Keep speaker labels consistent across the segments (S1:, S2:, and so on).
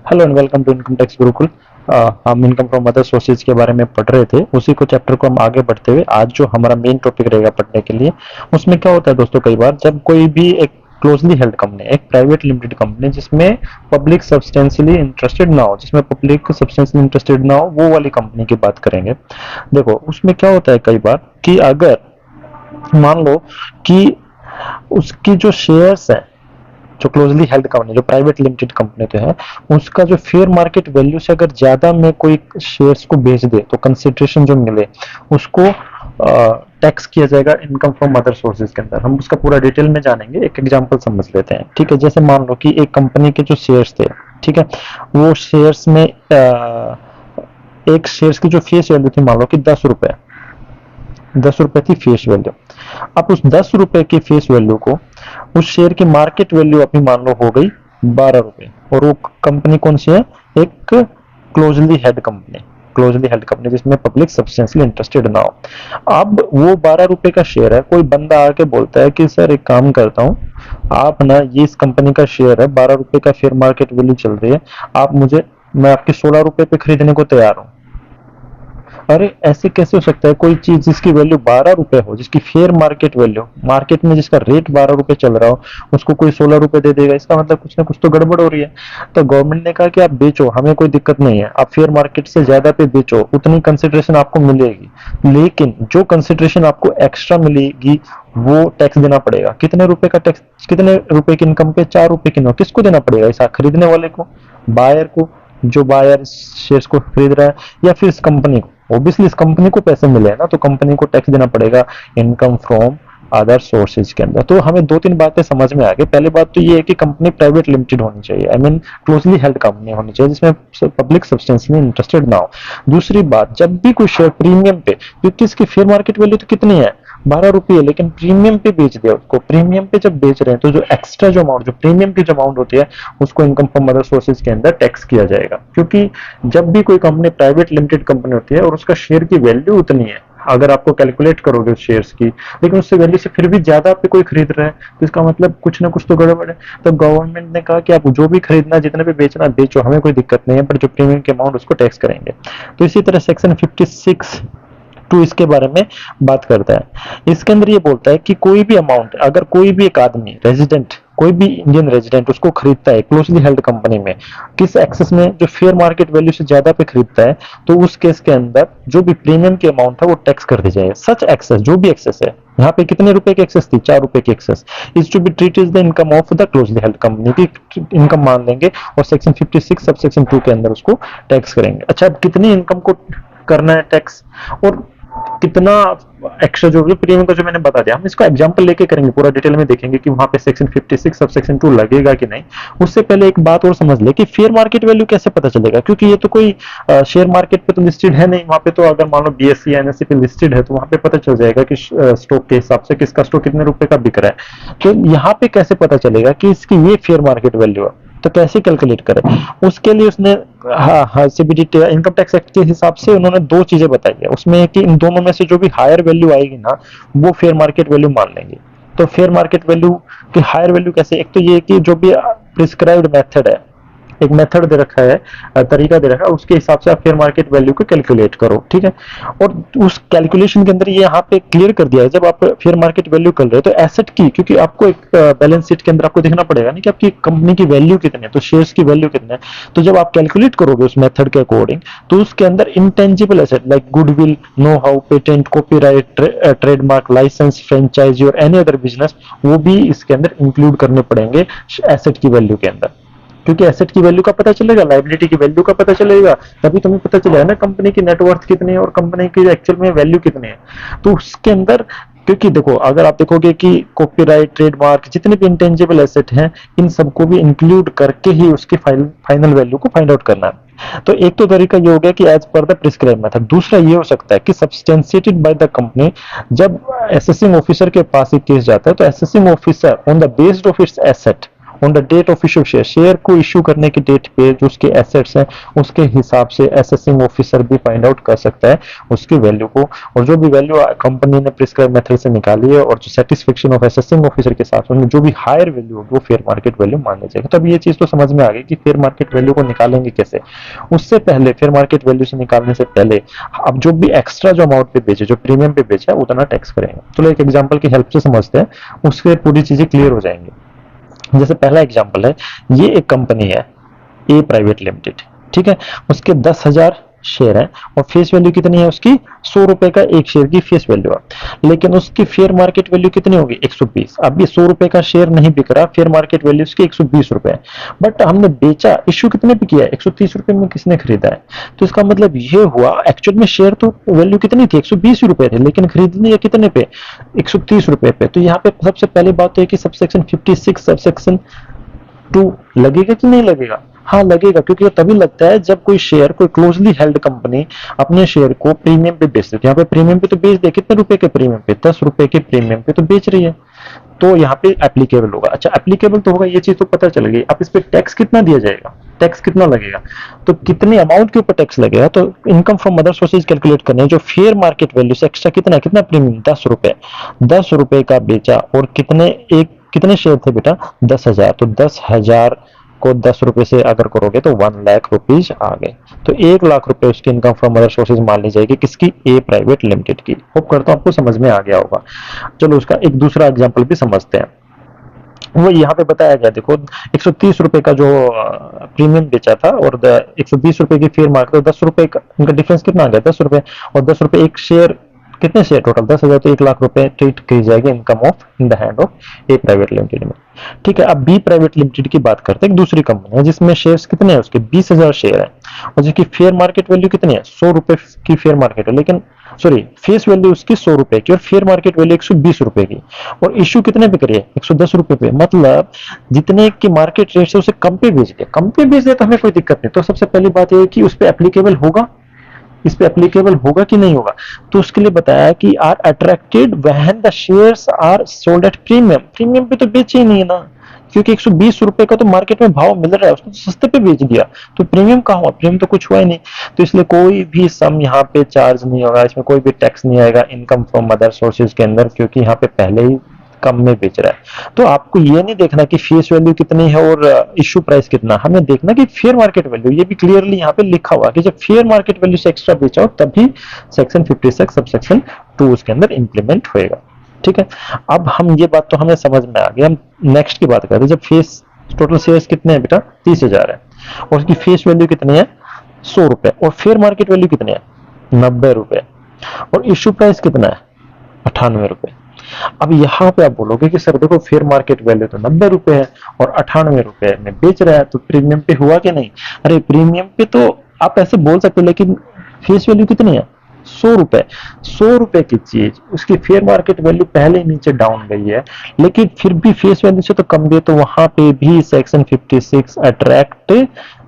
S1: Hello and welcome to income tax Gurukul. हम income from other sources के बारे में पढ़ रहे थे, उसी को चैप्टर को हम आगे बढ़ते हुए आज जो हमारा मेन टॉपिक रहेगा पढ़ने के लिए, उसमें क्या होता है दोस्तों, कई बार जब कोई भी एक क्लोजली हेल्ड कंपनी, एक प्राइवेट लिमिटेड कंपनी जिसमें पब्लिक सब्सटेंशियली इंटरेस्टेड ना हो, वो वाली कंपनी की बात करेंगे। देखो उसमें क्या होता है कई बार कि अगर मान लो कि उसकी जो शेयर्स है, जो क्लोजली हेल्ड कंपनी, जो प्राइवेट लिमिटेड कंपनी तो है, उसका जो फेयर मार्केट वैल्यू से अगर ज्यादा में कोई शेयर्स को बेच दे तो कंसिडरेशन जो मिले उसको टैक्स किया जाएगा इनकम फ्रॉम अदर सोर्सेज के अंदर। हम उसका पूरा डिटेल में जानेंगे, एक एग्जांपल समझ लेते हैं। ठीक है, जैसे मान लो कि एक कंपनी के जो शेयर्स थे, ठीक है, वो शेयर्स में एक शेयर्स की जो फेस वैल्यू थी मान लो कि 10 रुपए, 10 रुपए थी फेस वैल्यू। अब उस 10 रुपए की फेस वैल्यू को उस शेयर की मार्केट वैल्यू अभी मान लो हो गई 12 रुपए, और वो कंपनी कौन सी है? एक क्लोजली हेल्ड कंपनी जिसमें पब्लिक सब्सटेंशियली इंटरेस्टेड ना हो। अब वो 12 रुपए का शेयर है, कोई बंदा आके बोलता है कि सर एक काम करता हूँ, आप ना ये इस कंपनी का शेयर है, 12 रुपए का फेयर मार्केट वैल्यू चल रही है, आप मुझे, मैं आपके 16 रुपए पे खरीदने को तैयार हूँ। अरे ऐसे कैसे हो सकता है? कोई चीज जिसकी वैल्यू 12 रुपए हो, जिसकी फेयर मार्केट वैल्यू, मार्केट में जिसका रेट 12 रुपए चल रहा हो, उसको कोई 16 रुपए दे देगा? इसका मतलब कुछ ना कुछ तो गड़बड़ हो रही है। तो गवर्नमेंट ने कहा कि आप बेचो, हमें कोई दिक्कत नहीं है, आप फेयर मार्केट से ज्यादा पे बेचो, उतनी कंसिडरेशन आपको मिलेगी, लेकिन जो कंसिडरेशन आपको एक्स्ट्रा मिलेगी वो टैक्स देना पड़ेगा। कितने रुपए का टैक्स? कितने रुपए की इनकम पे? 4 रुपए की इनकम। किसको देना पड़ेगा? इस खरीदने वाले को, बायर को, जो बायर शेयर्स को खरीद रहा है, या फिर इस कंपनी को? ऑब्वियसली इस कंपनी को पैसे मिले हैं ना, तो कंपनी को टैक्स देना पड़ेगा इनकम फ्रॉम अदर सोर्सेज के अंदर। तो हमें दो तीन बातें समझ में आ गई। पहली बात तो ये है कि कंपनी प्राइवेट लिमिटेड होनी चाहिए, I mean closely held company होनी चाहिए जिसमें पब्लिक सब्सटेंशियली इंटरेस्टेड ना हो। दूसरी बात, जब भी कोई शेयर प्रीमियम पे, क्योंकि इसकी फेयर मार्केट वैल्यू तो कितनी है? 12 रुपये, लेकिन प्रीमियम पे बेच दिया उसको। प्रीमियम पे जब बेच रहे हैं तो जो एक्स्ट्रा जो अमाउंट, जो प्रीमियम की जो अमाउंट होती है, उसको इनकम फ्रॉम अदर सोर्सेज के अंदर टैक्स किया जाएगा। क्योंकि जब भी कोई कंपनी प्राइवेट लिमिटेड कंपनी होती है और उसका शेयर की वैल्यू उतनी है, अगर आपको कैलकुलेट करोगे उस शेयर्स की, लेकिन उससे वैल्यू से फिर भी ज्यादा पे कोई खरीद रहा है, तो इसका मतलब कुछ ना कुछ तो गड़बड़ है। तो गवर्नमेंट ने कहा कि आप जो भी खरीदना, जितने पे बेचना बेचो, हमें कोई दिक्कत नहीं है, पर जो प्रीमियम के अमाउंट उसको टैक्स करेंगे। तो इसी तरह सेक्शन 56 टू इसके बारे में बात करता है। इसके अंदर ये बोलता है कि कोई भी अमाउंट, अगर कोई भी एक आदमी रेजिडेंट, कोई भी इंडियन रेजिडेंट उसको खरीदता है क्लोजली हेल्ड कंपनी में, किस एक्सेस में? जो फेयर मार्केट वैल्यू से ज्यादा पे खरीदता है, तो उस केस के अंदर जो भी प्रीमियम की अमाउंट है वो टैक्स कर दी जाएगी। सच एक्सेस, जो भी एक्सेस है, यहाँ पे कितने रुपए की एक्सेस थी? 4 रुपए की excess, is to be treat is the income of the closely held company की इनकम मान लेंगे, और सेक्शन 56 सब सेक्शन 2 के अंदर उसको टैक्स करेंगे। अच्छा, अब कितनी इनकम को करना है टैक्स, और कितना एक्स्ट्रा जो प्रीमियम का जो मैंने बता दिया, हम इसको एग्जांपल लेके करेंगे, पूरा डिटेल में देखेंगे कि वहां पे सेक्शन 56 सब सेक्शन 2 लगेगा कि नहीं। उससे पहले एक बात और समझ ले कि फेयर मार्केट वैल्यू कैसे पता चलेगा, क्योंकि ये तो कोई शेयर मार्केट पे तो लिस्टेड है नहीं। वहां पे तो अगर मान लो बीएससी या एनएससी पे लिस्टेड है, तो वहां पे पता चल जाएगा कि स्टॉक के हिसाब से किसका स्टॉक कितने रुपए का बिक रहा है। तो यहाँ पे कैसे पता चलेगा कि इसकी ये फेयर मार्केट वैल्यू है? तो कैसे कैलकुलेट करें? उसके लिए उसने, हाँ, सीबीडीटी इनकम टैक्स एक्ट के हिसाब से उन्होंने दो चीजें बताई है उसमें, कि इन दोनों में से जो भी हायर वैल्यू आएगी ना, वो फेयर मार्केट वैल्यू मान लेंगे। तो फेयर मार्केट वैल्यू की हायर वैल्यू कैसे? एक तो ये कि जो भी प्रिस्क्राइब्ड मेथड है, एक मेथड दे रखा है, तरीका दे रखा है, उसके हिसाब से आप फेयर मार्केट वैल्यू को कैलकुलेट करो। ठीक है, और उस कैलकुलेशन के अंदर ये यहाँ पे क्लियर कर दिया है, जब आप फेयर मार्केट वैल्यू कर रहे हो तो एसेट की, क्योंकि आपको एक बैलेंस शीट के अंदर आपको देखना पड़ेगा नहीं कि आपकी कंपनी की वैल्यू कितनी है, तो शेयर्स की वैल्यू कितनी है। तो जब आप कैलकुलेट करोगे उस मेथड के अकॉर्डिंग, तो उसके अंदर intangible asset like goodwill, know how, patent, copyright, trademark, licence, franchisee और एनी अदर बिजनेस, वो भी इसके अंदर इंक्लूड करने पड़ेंगे एसेट की वैल्यू के अंदर। क्योंकि एसेट की वैल्यू का पता चलेगा, लायबिलिटी की वैल्यू का पता चलेगा, तभी तुम्हें पता चलेगा ना कंपनी की नेटवर्थ कितनी है और कंपनी की एक्चुअल में वैल्यू कितनी है। तो उसके अंदर, क्योंकि देखो अगर आप देखोगे कि कॉपीराइट, ट्रेडमार्क, जितने भी इंटेंजिबल एसेट हैं, इन सबको भी इंक्लूड करके ही उसकी फाइनल वैल्यू को फाइंड आउट करना है। तो एक तो तरीका ये हो गया कि as per the prescribe method. दूसरा ये हो सकता है कि सब्सटेंशिएटेड बाय द कंपनी, जब असेसिंग ऑफिसर के पास एक केस जाता है, तो assessing officer on the based of its asset, on the date of issue share, share को इशू करने की डेट पे जो उसके एसेट्स हैं उसके हिसाब से असेसिंग ऑफिसर भी फाइंड आउट कर सकता है उसकी वैल्यू को, और जो भी वैल्यू कंपनी ने प्रिस्क्राइब मेथड से निकाली है और जो सेटिस्फेक्शन ऑफ असेसिंग ऑफिसर के साथ उनमें जो भी हायर वैल्यू होगी वो फेयर मार्केट वैल्यू मान ली जाएगी। तो अब ये चीज तो समझ में आ गई कि फेयर मार्केट वैल्यू को निकालेंगे कैसे। उससे पहले फेयर मार्केट वैल्यू से निकालने से पहले अब जो भी एक्स्ट्रा जो अमाउंट पे बेचे, जो प्रीमियम पे बेचा है उतना टैक्स करेंगे। चलो एक एग्जांपल की हेल्प से समझते हैं, उससे पूरी चीजें क्लियर हो जाएंगी। जैसे पहला एग्जांपल है, ये एक कंपनी है ए प्राइवेट लिमिटेड, ठीक है, उसके 10,000 शेयर है और फेस वैल्यू कितनी है उसकी, 100 रुपए का एक शेयर की फेस वैल्यू है, लेकिन उसकी फेयर मार्केट वैल्यू कितनी होगी, 120। अब ये 100 रुपए का शेयर नहीं बिक रहा, फेयर मार्केट वैल्यू उसकी 120 रुपए है, बट हमने बेचा, इश्यू कितने पे किया है, 130 रुपए में किसने खरीदा है। तो इसका मतलब ये हुआ एक्चुअल में शेयर तो वैल्यू कितनी थी, 120 रुपए थे, लेकिन खरीदने ये कितने पे, 130 रुपए पे। तो यहाँ पे सबसे पहली बात तो है कि सबसेक्शन 56 सबसेक्शन 2 लगेगा कि नहीं लगेगा, हाँ लगेगा, क्योंकि ये तभी लगता है जब कोई शेयर, कोई क्लोजली हेल्ड कंपनी अपने शेयर को प्रीमियम पे बेचती है। यहाँ पे प्रीमियम पे तो बेच दे, कितने रुपए के प्रीमियम पे, 10 रुपए के प्रीमियम पे तो बेच रही है, तो यहाँ पे एप्लीकेबल होगा। अच्छा एप्लीकेबल तो होगा, ये चीज तो पता चल गई। अब इस पे टैक्स कितना दिया जाएगा, टैक्स कितना लगेगा, तो कितने अमाउंट के ऊपर टैक्स लगेगा, तो income from other sources calculate करने हैं, जो फेयर मार्केट वैल्यू से एक्स्ट्रा कितना कितना प्रीमियम, 10 रुपए, 10 रुपए का बेचा और कितने एक कितने शेयर थे बेटा, 10,000, तो 10,000 को 10 रुपए से अगर करोगे तो 1 लाख रुपीज आ गए। तो 1 लाख रुपए उसकी इनकम फ्रॉम अदर सोर्सेज मान ली जाएगी, किसकी, ए प्राइवेट लिमिटेड की। होप करता हूं आपको समझ में आ गया होगा। चलो उसका एक दूसरा एग्जांपल भी समझते हैं। वो यहाँ पे बताया गया, देखो 130 रुपए का जो प्रीमियम बेचा था और 120 रुपए की फेयर मार्केट, तो 10 रुपए का इनका डिफरेंस कितना आ गया, 10 रुपए, और 10 रुपए एक शेयर, कितने शेयर टोटल, 10,000, तो 1 लाख रुपए ट्रीट की जाएगी income of in the hand of A private limited में। ठीक है, अब बी प्राइवेट लिमिटेड की बात करते हैं, एक दूसरी कंपनी है जिसमें शेयर्स कितने हैं उसके, 20,000 शेयर है और जिसकी फेयर मार्केट वैल्यू कितनी है, 100 रुपए की फेयर मार्केट है, लेकिन सॉरी फेस वैल्यू उसकी 100 रुपए की और फेयर मार्केट वैल्यू 120 रुपए की, और इश्यू कितने पे करी है, 110 रुपए पे, मतलब जितने की मार्केट रेट से उसे कम पे बेच दिया, कम पे बेच दिया तो हमें कोई दिक्कत नहीं। तो सबसे पहली बात यह है कि उस पर एप्लीकेबल होगा, इस पे एप्लीकेबल होगा कि नहीं होगा। तो उसके लिए बताया कि are attracted when the shares are sold at premium, premium पे तो बेचे ही नहीं है ना, क्योंकि 120 रुपए का तो मार्केट में भाव मिल रहा है, उसने तो सस्ते पे बेच दिया, तो प्रीमियम कहाँ हुआ, प्रीमियम तो कुछ हुआ ही नहीं। तो इसलिए कोई भी सम यहाँ पे चार्ज नहीं होगा, इसमें कोई भी टैक्स नहीं आएगा इनकम फ्रॉम अदर सोर्सेज के अंदर, क्योंकि यहाँ पे पहले ही कम में बेच रहा है। तो आपको ये नहीं देखना कि फेस वैल्यू कितनी है और इश्यू प्राइस कितना, हमें देखना कि फेयर मार्केट वैल्यू, ये भी क्लियरली यहाँ पे लिखा हुआ कि जब फेयर मार्केट वैल्यू से एक्स्ट्रा बेचा हो तभी सेक्शन 56 सबसेक्शन 2 उसके अंदर इंप्लीमेंट होएगा। ठीक है, अब हम ये बात तो हमें समझ में आ गई। हम नेक्स्ट की बात करते हैं, जब फेस टोटल शेयर्स कितने हैं बेटा, 30,000 है और उसकी फेस वैल्यू कितनी है, 100 रुपए, और फेयर मार्केट वैल्यू कितनी है, 90 रुपए, और इश्यू प्राइस कितना है, 98 रुपए। अब यहाँ पे आप बोलोगे कि सर देखो फेयर मार्केट वैल्यू तो 90 रुपए है और 98 रुपए में बेच रहा है, तो प्रीमियम पे हुआ कि नहीं। अरे प्रीमियम पे तो आप ऐसे बोल सकते हो, लेकिन फेस वैल्यू कितनी है, 100 रुपए, 100 रुपए की चीज उसकी फेयर मार्केट वैल्यू पहले ही नीचे डाउन गई है, लेकिन फिर भी फेस वैल्यू से तो कम गई, तो वहां पे भी सेक्शन 56 अट्रैक्ट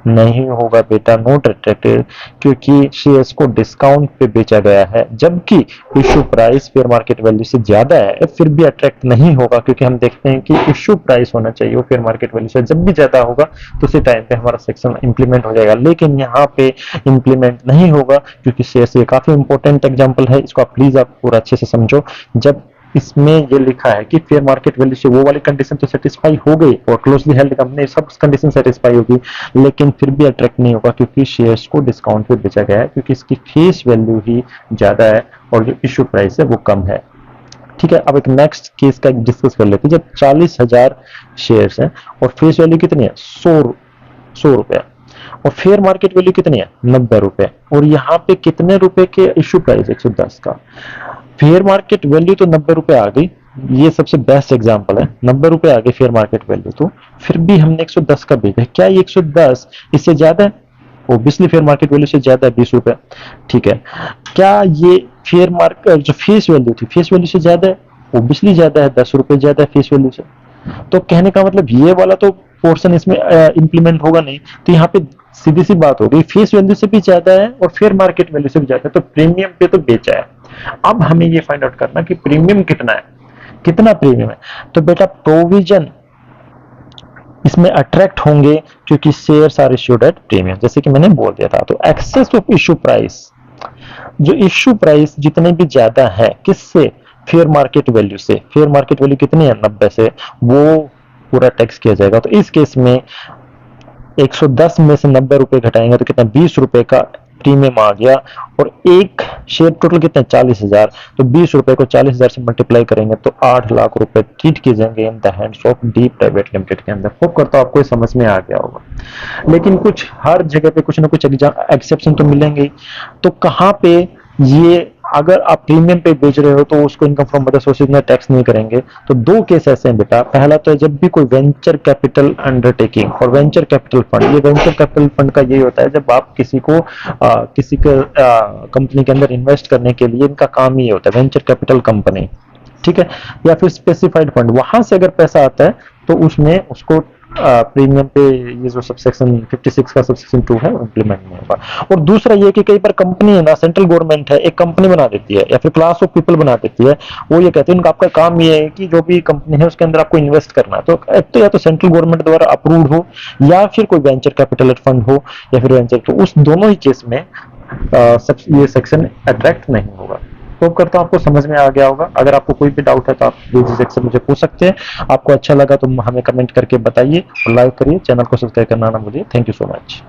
S1: नहीं होगा बेटा, नॉट अट्रैक्टेड, क्योंकि शेयर्स को डिस्काउंट पे बेचा गया है, जबकि issue price fair market value से ज्यादा है, फिर भी अट्रैक्ट नहीं होगा, क्योंकि हम देखते हैं कि इश्यू प्राइस होना चाहिए वो फेयर मार्केट वैल्यू से जब भी ज्यादा होगा तो उसी टाइम पे हमारा सेक्शन इंप्लीमेंट हो जाएगा, लेकिन यहाँ पे इंप्लीमेंट नहीं होगा, क्योंकि शेयर्स ये काफी इंपॉर्टेंट एग्जाम्पल है, इसको आप प्लीज आप पूरा अच्छे से समझो। जब इसमें ये लिखा है कि फेयर मार्केट वैल्यू से वो वाली कंडीशन तो सेटिस्फाई हो गई और क्लोजली हेल्ड कंपनी सब कंडीशन सेटिस्फाई होगी, लेकिन फिर भी अट्रैक्ट नहीं होगा, क्योंकि शेयर्स को डिस्काउंट पे बेचा गया है, क्योंकि इसकी फेस वैल्यू ही ज्यादा है और जो इश्यू प्राइस है वो कम है। ठीक है, अब एक नेक्स्ट केस का डिस्कस कर लेते हैं। जब 40,000 शेयर्स हैं और फेस वैल्यू कितनी है, 100 रुपए, और फेयर मार्केट वैल्यू कितनी है, 90 रुपए, और यहाँ पे कितने रुपए के इश्यू प्राइस, 110 का। फेयर मार्केट वैल्यू तो 90 रुपए आ गई, ये सबसे बेस्ट एग्जांपल है, 90 रुपए आ गई फेयर मार्केट वैल्यू, तो फिर भी हमने 110 का बेचा, क्या ये 110 इससे ज्यादा है, ओब्वियसली फेयर मार्केट वैल्यू से ज्यादा है, 20 रुपए। ठीक है, क्या ये फेयर मार्केट जो फेस वैल्यू थी फेस वैल्यू से ज्यादा है, ओब्वियसली ज्यादा है, 10 रुपए ज्यादा है फेस वैल्यू से। तो कहने का मतलब ये वाला तो पोर्शन इसमें इंप्लीमेंट होगा नहीं, तो यहाँ पे सीधी सी बात हो गई, फेस वैल्यू से भी ज्यादा है और फेयर मार्केट वैल्यू से भी ज्यादा है, तो प्रीमियम पे तो बेचा है। अब हमें ये फाइंड आउट करना कि प्रीमियम कितना है, कितना प्रीमियम है। तो बेटा प्रोविजन इसमें अट्रैक्ट होंगे क्योंकि shares are issued at premium, जैसे कि मैंने बोल दिया था। तो एक्सेस ऑफ इशू प्राइस, जो इश्यू प्राइस जितने भी ज्यादा है किससे, फेयर मार्केट वैल्यू से। फेयर मार्केट वैल्यू कितनी है, 90 से, वो पूरा टैक्स किया जाएगा। तो इस केस में 110 में से 90 रुपए घटाएंगे तो कितना, 20 रुपए का प्रीमियम आ गया। और एक शेयर टोटल कितना, 40,000। तो 20 रुपए को 40,000 से मल्टीप्लाई करेंगे तो 8 लाख रुपए ट्रीट किए जाएंगे in the hands of D private limited के अंदर। होप करता हूं आपको समझ में आ गया होगा। लेकिन कुछ हर जगह पे कुछ ना कुछ एक्सेप्शन तो मिलेंगे ही। तो कहाँ पे ये, अगर आप प्रीमियम पे बेच रहे हो तो उसको इनकम फ्रॉम अदर सोर्सेज में टैक्स नहीं करेंगे। तो दो केस ऐसे हैं बेटा। पहला तो है जब भी कोई वेंचर कैपिटल अंडरटेकिंग और वेंचर कैपिटल फंड, ये वेंचर कैपिटल फंड का यही होता है जब आप किसी को किसी के कंपनी के अंदर इन्वेस्ट करने के लिए, इनका काम ये होता है वेंचर कैपिटल कंपनी, ठीक है, या फिर स्पेसिफाइड फंड, वहां से अगर पैसा आता है तो उसमें उसको प्रीमियम पे ये जो सबसेक्शन 56 का सबसेक्शन 2 है इम्प्लीमेंट नहीं होगा। और दूसरा ये कि कई बार कंपनी है ना, सेंट्रल गवर्नमेंट है, एक कंपनी बना देती है या फिर क्लास ऑफ पीपल बना देती है। वो ये कहते हैं उनका, आपका काम ये है कि जो भी कंपनी है उसके अंदर आपको इन्वेस्ट करना है। तो एक तो या तो सेंट्रल गवर्नमेंट द्वारा अप्रूव्ड हो या फिर कोई वेंचर कैपिटल फंड हो या फिर वेंचर, तो उस दोनों ही केस में ये सेक्शन अट्रैक्ट नहीं होगा। तो करता हूं आपको समझ में आ गया होगा। अगर आपको कोई भी डाउट है तो आप प्लीज सेक्शन मुझे पूछ सकते हैं। आपको अच्छा लगा तो हमें कमेंट करके बताइए और लाइक करिए, चैनल को सब्सक्राइब करना ना भूलिए। Thank you so much.